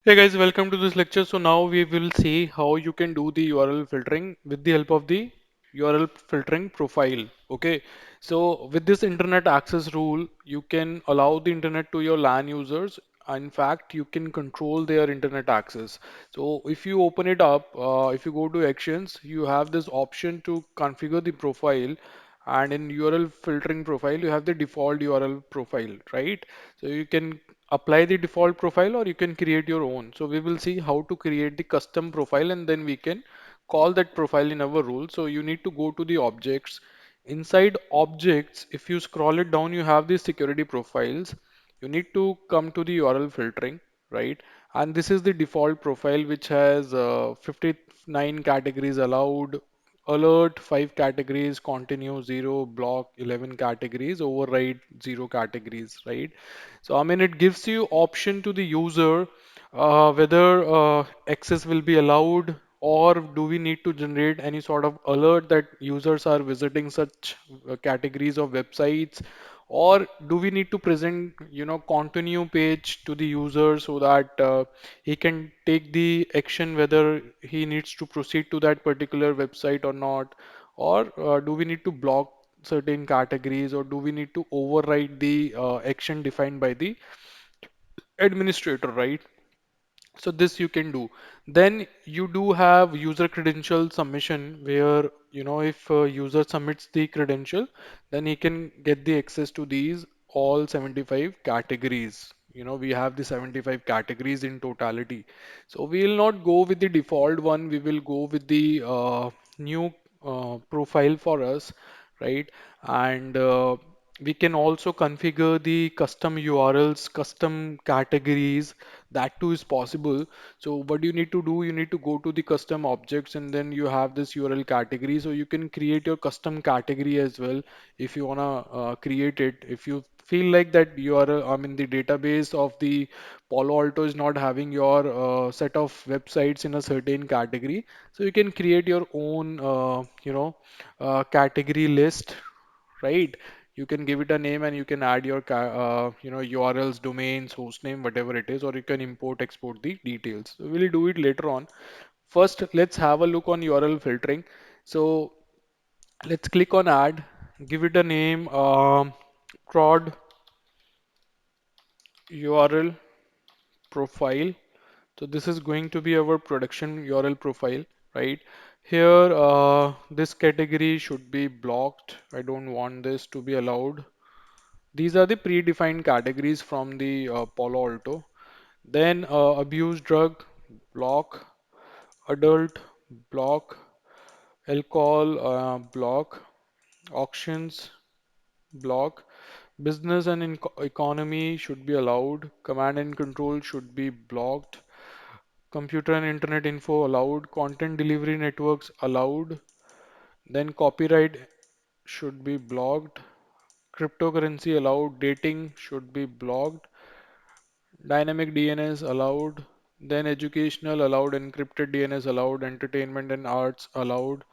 Hey guys, welcome to this lecture. So now we will see how you can do the URL filtering with the help of the URL filtering profile. Okay, so with this internet access rule, you can allow the internet to your LAN users. In fact, you can control their internet access. So if you open it up, if you go to actions, you have this option to configure the profile. And in URL filtering profile, you have the default URL profile, right? So you can apply the default profile or you can create your own. So we will see how to create the custom profile and then we can call that profile in our rule. So you need to go to the objects. Inside objects, if you scroll it down, you have the security profiles. You need to come to the URL filtering, right? And this is the default profile which has 59 categories allowed, alert 5 categories, continue 0, block 11 categories, override 0 categories, right? So I mean it gives you option to the user whether access will be allowed or do we need to generate any sort of alert that users are visiting such categories of websites, or do we need to present continue page to the user so that he can take the action whether he needs to proceed to that particular website or not, or do we need to block certain categories, or do we need to override the action defined by the administrator, right? So this you can do. Then you do have user credential submission where, if a user submits the credential, then he can get the access to these all 75 categories. We have the 75 categories in totality. So we will not go with the default one. We will go with the new profile for us, right? And we can also configure the custom URLs, custom categories. That too is possible. So what you need to do, you need to go to the custom objects and then you have this URL category. So you can create your custom category as well if you wanna create it. If you feel like that I mean the database of the Palo Alto is not having your set of websites in a certain category, so you can create your own category list, right? You can give it a name and you can add your URLs, domains, hostname, whatever it is, or you can import, export the details. So we'll do it later on. First, let's have a look on URL filtering. So let's click on add, give it a name, prod URL profile. So this is going to be our production URL profile, right? Here, this category should be blocked. I don't want this to be allowed. These are the predefined categories from the Palo Alto. Then abuse drug, block, adult, block, alcohol, block, auctions, block, business and economy should be allowed, command and control should be blocked, computer and internet info allowed, content delivery networks allowed, then copyright should be blocked, cryptocurrency allowed, dating should be blocked, dynamic DNS allowed, then educational allowed, encrypted DNS allowed, entertainment and arts allowed,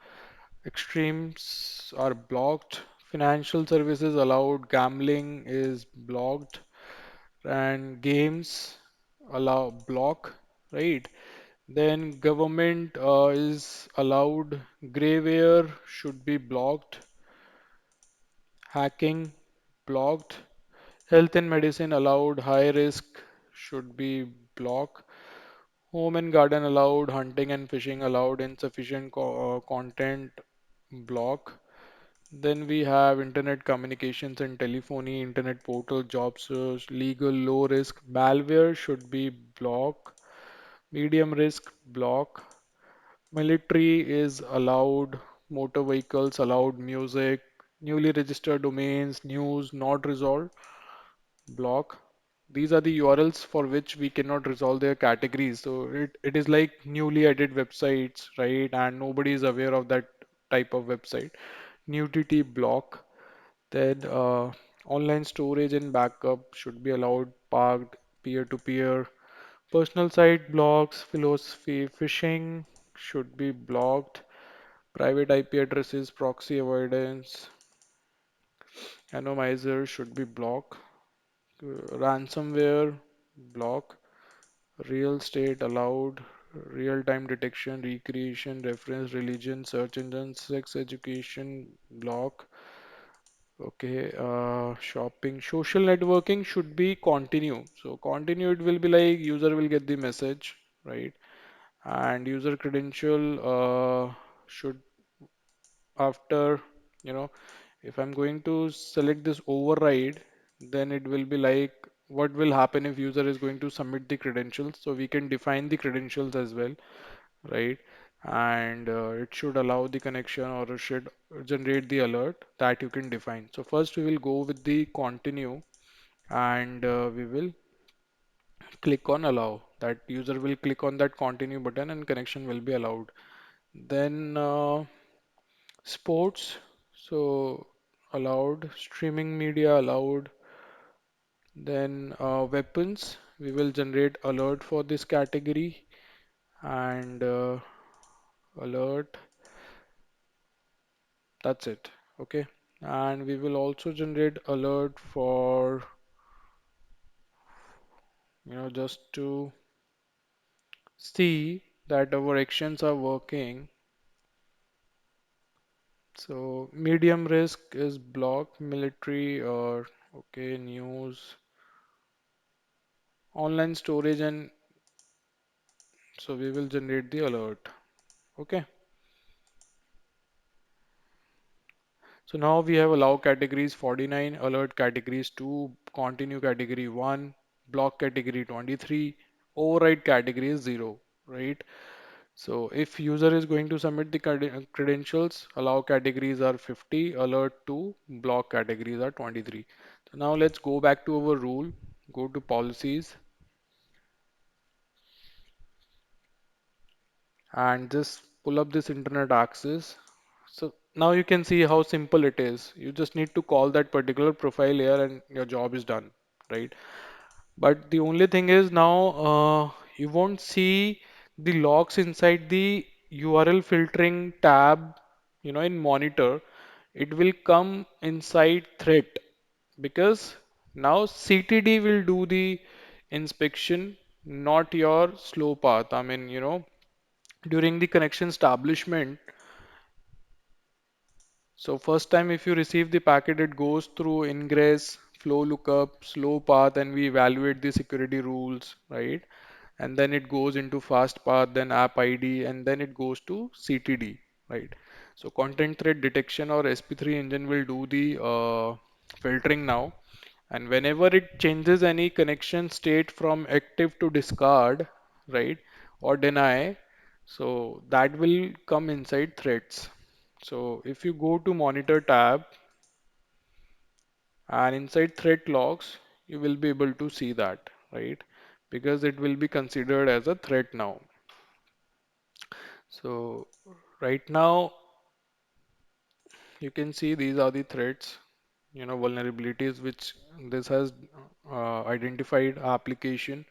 extremes are blocked, financial services allowed, gambling is blocked, and games allow block, right? Then government is allowed, grayware should be blocked, hacking blocked, health and medicine allowed, high risk should be blocked, home and garden allowed, hunting and fishing allowed, insufficient content block. Then we have internet communications and telephony, internet portal, job search, legal, low risk, malware should be block, medium risk block, military is allowed, motor vehicles allowed, music, newly registered domains, news not resolved, block. These are the URLs for which we cannot resolve their categories. So it is like newly added websites, right? And nobody is aware of that type of website. Nudity block. Then online storage and backup should be allowed, parked, peer-to-peer. Personal site blocks, philosophy, phishing should be blocked. Private IP addresses, proxy avoidance, anonymizer should be blocked. Ransomware block. Real state allowed, real time detection, recreation, reference, religion, search engine, sex education, block. Okay, shopping, social networking should be continue. So continue, it will be like user will get the message, right? And user credential should after, you know, if I'm going to select this override, then it will be like what will happen if user is going to submit the credentials. So we can define the credentials as well, right? And it should allow the connection or it should generate the alert that you can define. So first we will go with the continue and we will click on allow. That user will click on that continue button and connection will be allowed. Then sports, so allowed, streaming media allowed. Then weapons, we will generate alert for this category and alert, that's it. Okay. And we will also generate alert for, just to see that our actions are working. So medium risk is block, military or okay, news, online storage, and so we will generate the alert. Okay. So now we have allow categories 49, alert categories 2, continue category 1, block category 23, override category is 0, right? So if user is going to submit the credentials, allow categories are 50, alert 2, block categories are 23. So now let's go back to our rule, go to policies and just pull up this internet access. So now you can see how simple it is. You just need to call that particular profile here and your job is done, right? But the only thing is now you won't see the logs inside the URL filtering tab, in monitor. It will come inside threat because now CTD will do the inspection, not your slow path. I mean, during the connection establishment, so first time if you receive the packet, it goes through ingress, flow lookup, slow path, and we evaluate the security rules, right? And then it goes into fast path, then app ID, and then it goes to CTD, right? So content thread detection or SP3 engine will do the filtering now. And whenever it changes any connection state from active to discard, right, or deny, so that will come inside threads. So if you go to monitor tab and inside threat logs, you will be able to see that, right? Because it will be considered as a threat now. So right now you can see these are the threats, vulnerabilities which this has identified application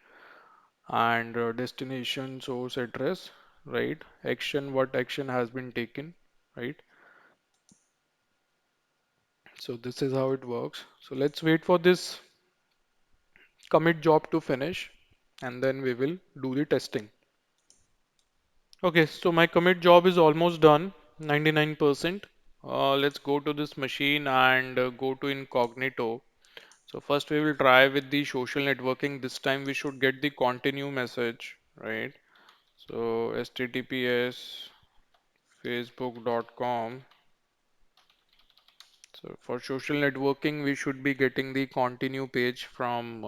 and destination source address, right? Action, what action has been taken, right? So this is how it works. So let's wait for this commit job to finish and then we will do the testing. Okay, so my commit job is almost done, 99%. Let's go to this machine and go to incognito. So first we will try with the social networking. This time we should get the continue message, right? So https facebook.com. So for social networking, we should be getting the continue page from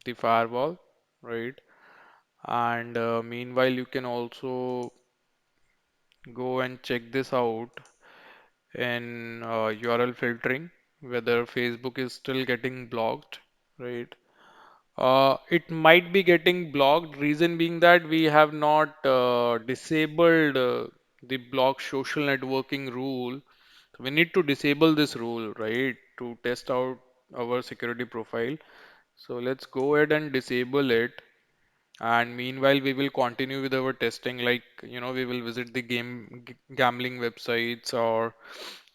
the firewall, right? And meanwhile, you can also go and check this out in URL filtering, whether Facebook is still getting blocked, right? It might be getting blocked, reason being that we have not disabled the block social networking rule. So we need to disable this rule, right, to test out our security profile. So let's go ahead and disable it. And meanwhile, we will continue with our testing, like, we will visit the gambling websites or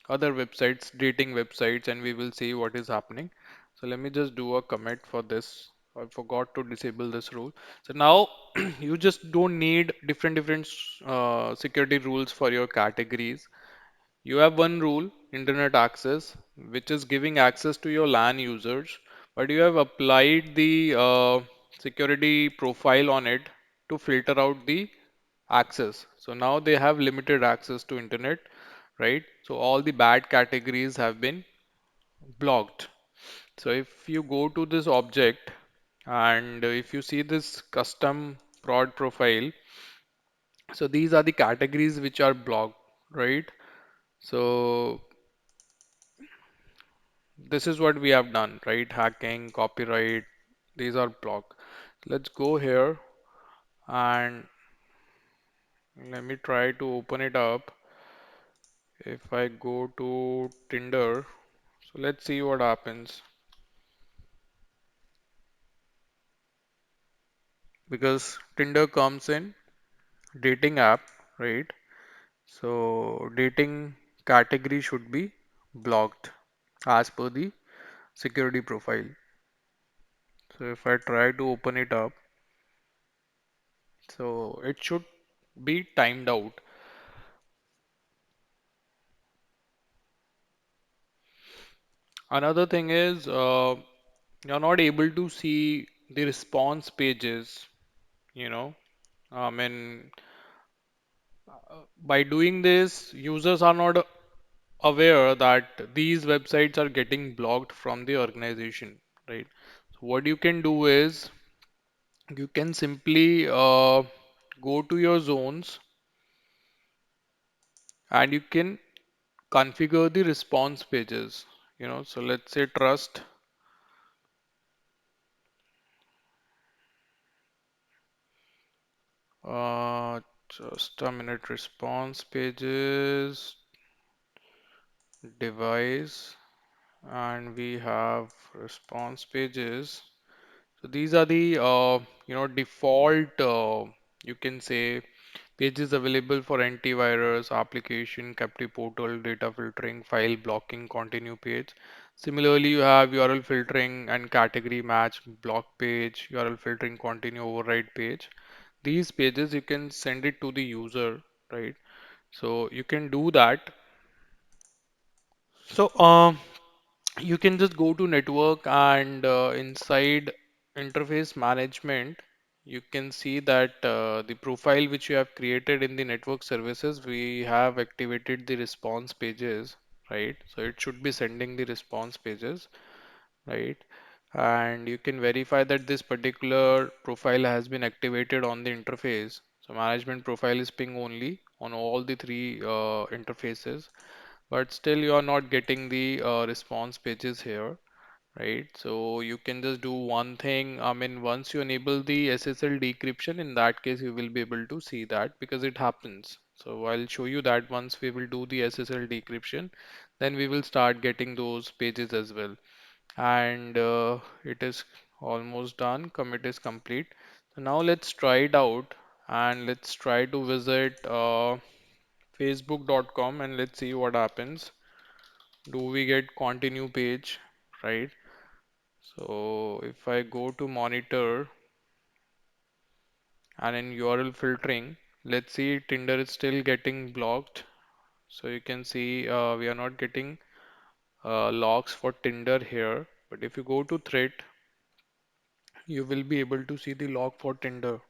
other websites, dating websites, and we will see what is happening. So let me just do a commit for this. I forgot to disable this rule. So now you just don't need different security rules for your categories. You have one rule, internet access, which is giving access to your LAN users, but you have applied the security profile on it to filter out the access. So now they have limited access to internet, right? So all the bad categories have been blocked. So if you go to this object and if you see this custom prod profile, so these are the categories which are blocked, right? So this is what we have done, right? Hacking, copyright, these are blocked. Let's go here and let me try to open it up. If I go to Tinder, so let's see what happens because Tinder comes in dating app, right? So dating category should be blocked as per the security profile. So if I try to open it up, so it should be timed out. Another thing is you're not able to see the response pages, you know. I mean, by doing this, users are not aware that these websites are getting blocked from the organization, right? So what you can do is you can simply go to your zones and you can configure the response pages, you know. So let's say trust, uh, just a minute, response pages, device, and we have response pages. So these are the default you can say pages available for antivirus, application, captive portal, data filtering, file blocking, continue page. Similarly, you have URL filtering and category match, block page, URL filtering, continue override page. These pages you can send it to the user, right? So you can do that. So you can just go to network and inside interface management, you can see that the profile which you have created in the network services, we have activated the response pages, right? So it should be sending the response pages, right? And you can verify that this particular profile has been activated on the interface. So management profile is ping only on all the three interfaces, but still you are not getting the response pages here, right? So you can just do one thing. I mean, once you enable the SSL decryption, in that case you will be able to see that because it happens. So I'll show you that once we will do the SSL decryption, then we will start getting those pages as well. And it is almost done. Commit is complete. So now let's try it out and let's try to visit facebook.com and let's see what happens. Do we get continue page, right? So if I go to monitor and in URL filtering, let's see Tinder is still getting blocked. So you can see we are not getting logs for Tinder here. But if you go to thread, you will be able to see the log for Tinder.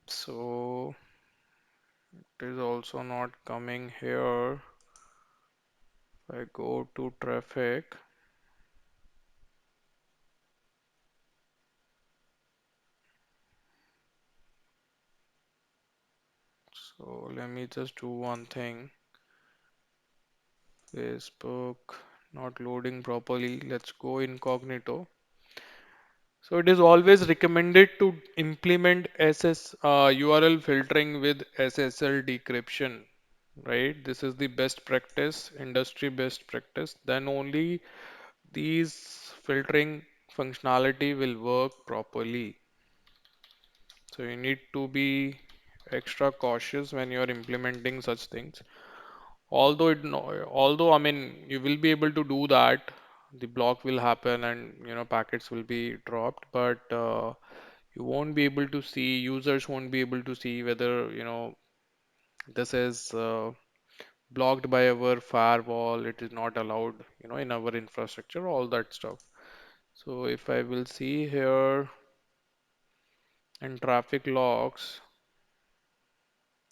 So it is also not coming here. If I go to traffic, so let me just do one thing. Facebook not loading properly. Let's go incognito. So it is always recommended to implement URL filtering with SSL decryption, right? This is the best practice, industry best practice. Then only these filtering functionality will work properly. So you need to be extra cautious when you are implementing such things. Although I mean you will be able to do that the block will happen and packets will be dropped, but you won't be able to see, users won't be able to see whether this is blocked by our firewall, it is not allowed in our infrastructure, all that stuff. So if I will see here in traffic logs,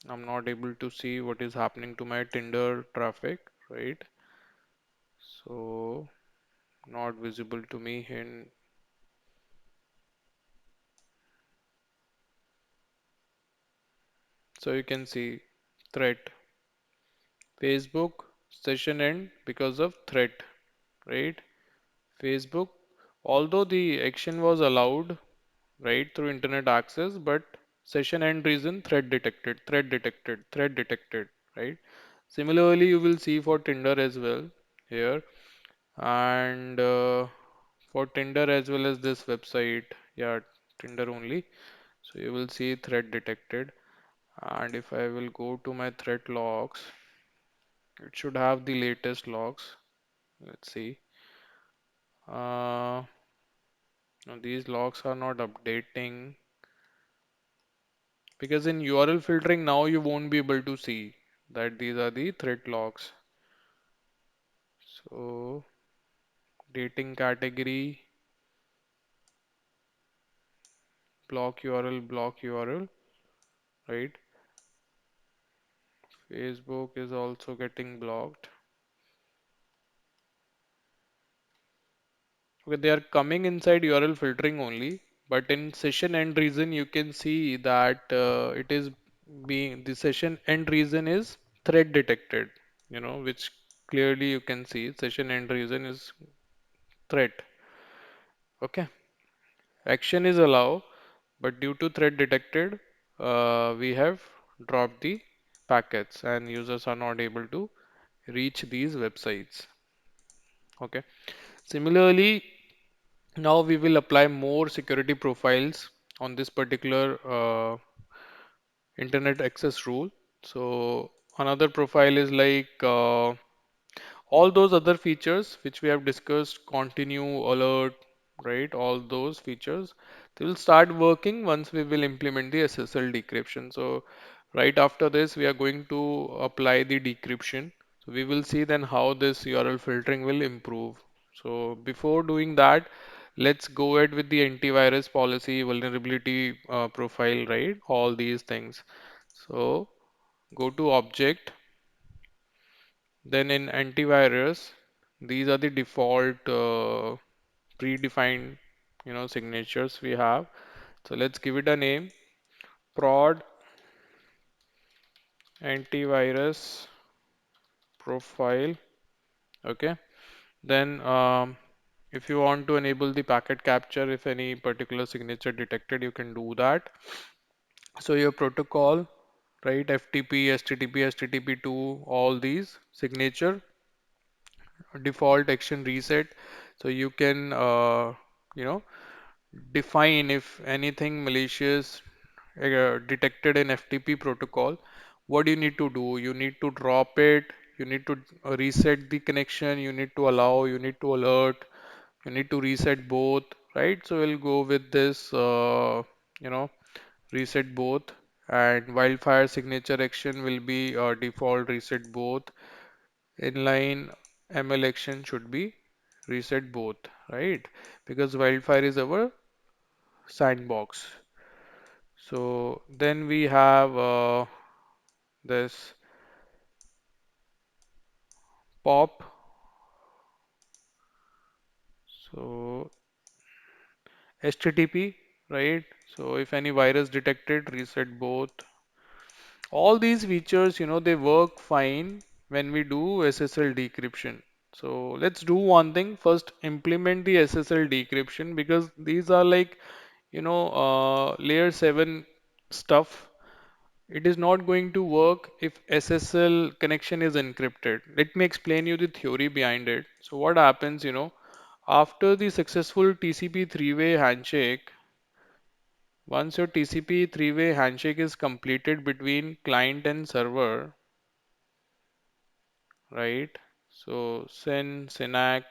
I'm not able to see what is happening to my Tinder traffic, right? So not visible to me in. So you can see threat, Facebook session end because of threat, right? Facebook, although the action was allowed, right, through internet access, but session end reason threat detected, threat detected, threat detected, right? Similarly, you will see for Tinder as well here, and for Tinder as well as this website, yeah, Tinder only. So you will see threat detected, and if I will go to my threat logs, it should have the latest logs. Let's see. Uh, no, these logs are not updating because in URL filtering now you won't be able to see that these are the threat logs. So dating category, block URL, right? Facebook is also getting blocked. Okay, they are coming inside URL filtering only, but in session end reason you can see that it is being the session end reason is threat detected, which clearly you can see session end reason is threat. Okay, action is allow, but due to threat detected, we have dropped the packets and users are not able to reach these websites. Okay, similarly, now we will apply more security profiles on this particular internet access rule. So another profile is like all those other features which we have discussed, continue, alert, right? All those features, they will start working once we will implement the SSL decryption. So right after this, we are going to apply the decryption. So we will see then how this URL filtering will improve. So before doing that, let's go ahead with the antivirus policy, vulnerability profile, right? All these things. So go to object, then in antivirus, these are the default predefined, signatures we have. So let's give it a name, prod antivirus profile. Okay. Then if you want to enable the packet capture, if any particular signature detected, you can do that. So your protocol, right? FTP, HTTP, HTTP2, all these signature default action reset. So you can, you know, define if anything malicious detected in FTP protocol, what do you need to do? You need to drop it, you need to reset the connection, you need to allow, you need to alert, you need to reset both, right? So we'll go with this, you know, reset both, and wildfire signature action will be default reset both. Inline ML action should be reset both, right? Because wildfire is our sandbox. So then we have this pop. So HTTP, right? So if any virus detected, reset both. All these features, they work fine when we do SSL decryption. So let's do one thing first, implement the SSL decryption because these are like, layer 7 stuff. It is not going to work if SSL connection is encrypted. Let me explain you the theory behind it. So what happens, after the successful TCP three-way handshake, once your TCP three-way handshake is completed between client and server, right? So SYN, SYNAC,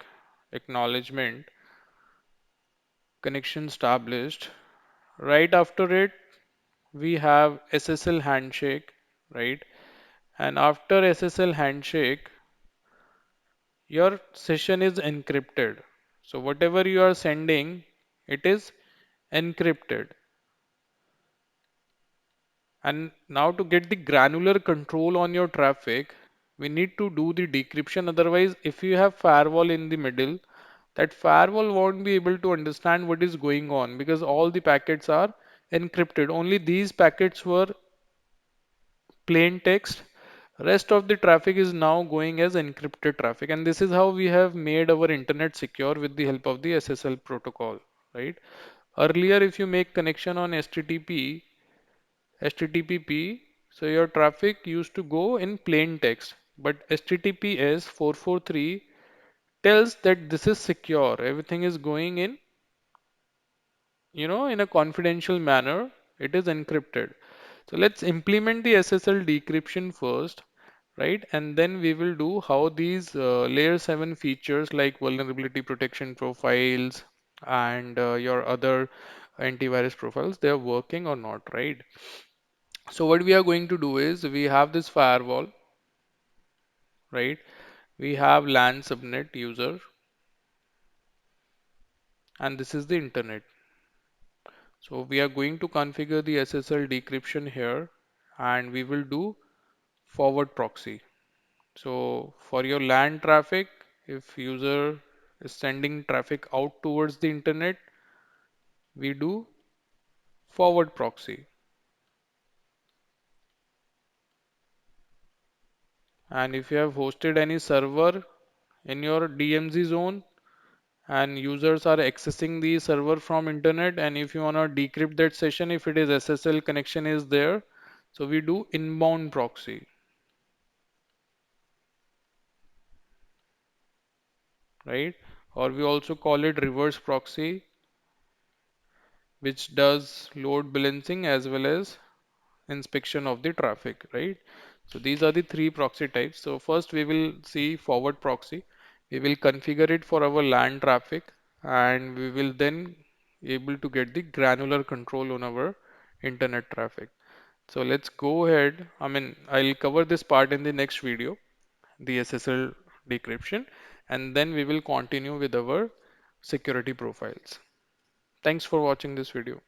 acknowledgement, connection established. Right after it, we have SSL handshake, right? And after SSL handshake, your session is encrypted. So whatever you are sending, it is encrypted. And now to get the granular control on your traffic, we need to do the decryption. Otherwise, if you have firewall in the middle, that firewall won't be able to understand what is going on because all the packets are encrypted. Only these packets were plain text. Rest of the traffic is now going as encrypted traffic. And this is how we have made our internet secure with the help of the SSL protocol, right? Earlier, if you make connection on HTTP, so your traffic used to go in plain text, but HTTPS 443 tells that this is secure. Everything is going in, in a confidential manner. It is encrypted. So let's implement the SSL decryption first, right? And then we will do how these layer 7 features like vulnerability protection profiles and your other antivirus profiles, they are working or not, right? So what we are going to do is we have this firewall, right? We have LAN subnet user, and this is the internet. So we are going to configure the SSL decryption here, and we will do forward proxy. So for your LAN traffic, if user is sending traffic out towards the internet, we do forward proxy. And if you have hosted any server in your DMZ zone, and users are accessing the server from internet, and if you want to decrypt that session, if it is SSL connection is there, so we do inbound proxy, right? Or we also call it reverse proxy, which does load balancing as well as inspection of the traffic, right? So these are the three proxy types. So first we will see forward proxy. We will configure it for our LAN traffic, and we will then able to get the granular control on our internet traffic. So let's go ahead. I'll cover this part in the next video, the SSL decryption, and then we will continue with our security profiles. Thanks for watching this video.